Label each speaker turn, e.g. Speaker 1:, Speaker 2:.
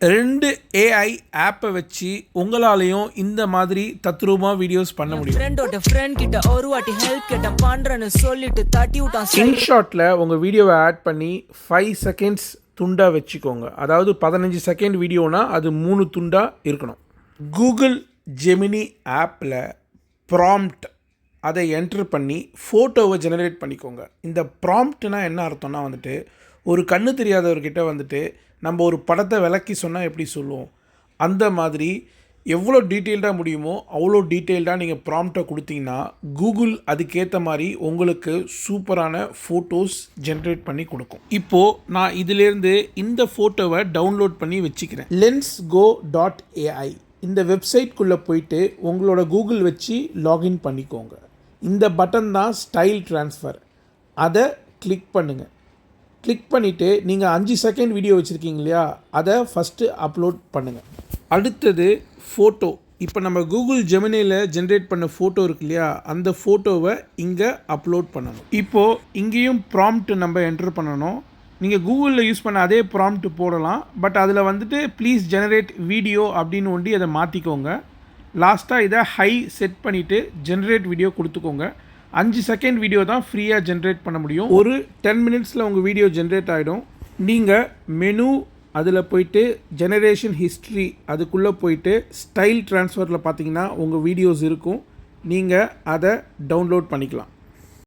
Speaker 1: 2 AI ஆப்பை வச்சு உங்களாலையும் இந்த மாதிரி தத்ரூபமாக வீடியோஸ் பண்ண முடியும். ஸ்கிரீன்ஷாட்டில் உங்கள் வீடியோவை ஆட் பண்ணி 5 செகண்ட்ஸ் துண்டாக வச்சுக்கோங்க. அதாவது 15 செகண்ட் வீடியோனா அது 3 துண்டாக இருக்கணும். கூகுள் ஜெமினி ஆப்பில் ப்ராம்ப்ட் அதை என்ட்ரு பண்ணி ஃபோட்டோவை ஜெனரேட் பண்ணிக்கோங்க. இந்த ப்ராம்ப்ட்னா என்ன அர்த்தம்னா வந்துட்டு ஒரு கண்ணு தெரியாதவர்கிட்ட வந்துட்டு நம்ம ஒரு படத்தை விளக்கி சொன்னால் எப்படி சொல்லுவோம், அந்த மாதிரி எவ்வளோ டீட்டெயில்டாக முடியுமோ அவ்வளோ டீட்டெயில்டாக நீங்கள் ப்ராம்ப்டை கொடுத்தீங்கன்னா கூகுள் அதுக்கேற்ற மாதிரி உங்களுக்கு சூப்பரான ஃபோட்டோஸ் ஜென்ரேட் பண்ணி கொடுக்கும். இப்போது நான் இதிலேருந்து இந்த ஃபோட்டோவை டவுன்லோட் பண்ணி வச்சுக்கிறேன். lensgo.ai இந்த வெப்சைட்குள்ளே போயிட்டு உங்களோட கூகுள் வச்சு லாகின் பண்ணிக்கோங்க. இந்த பட்டன் தான் ஸ்டைல் ட்ரான்ஸ்ஃபர். அதை கிளிக் பண்ணுங்கள். கிளிக் பண்ணிவிட்டு நீங்கள் 5 செகண்ட் வீடியோ வச்சுருக்கீங்க இல்லையா, அதை ஃபஸ்ட்டு அப்லோட் பண்ணுங்கள். அடுத்தது ஃபோட்டோ. இப்போ நம்ம கூகுள் ஜெமினியில் ஜென்ரேட் பண்ண ஃபோட்டோ இருக்கு இல்லையா, அந்த ஃபோட்டோவை இங்கே அப்லோட் பண்ணணும். இப்போது இங்கேயும் ப்ராம்ப்ட் நம்ம என்டர் பண்ணணும். நீங்கள் கூகுளில் யூஸ் பண்ண அதே ப்ராம்ப்ட் போடலாம். பட் அதில் வந்துட்டு ப்ளீஸ் ஜெனரேட் வீடியோ அப்படின்னு ஒண்டி அதை மாற்றிக்கோங்க. லாஸ்ட்டாக இதை ஹை செட் பண்ணிவிட்டு ஜென்ரேட் வீடியோ கொடுத்துக்கோங்க. 5 செகண்ட் வீடியோ தான் ஃப்ரீயாக ஜென்ரேட் பண்ண முடியும். ஒரு 10 மினிட்ஸில் உங்கள் வீடியோ ஜென்ரேட் ஆகிடும். நீங்கள் மெனு அதில் போயிட்டு ஜெனரேஷன் ஹிஸ்ட்ரி அதுக்குள்ளே போயிட்டு ஸ்டைல் ட்ரான்ஸ்ஃபரில் பார்த்தீங்கன்னா உங்கள் வீடியோஸ் இருக்கும். நீங்கள் அதை டவுன்லோட் பண்ணிக்கலாம்.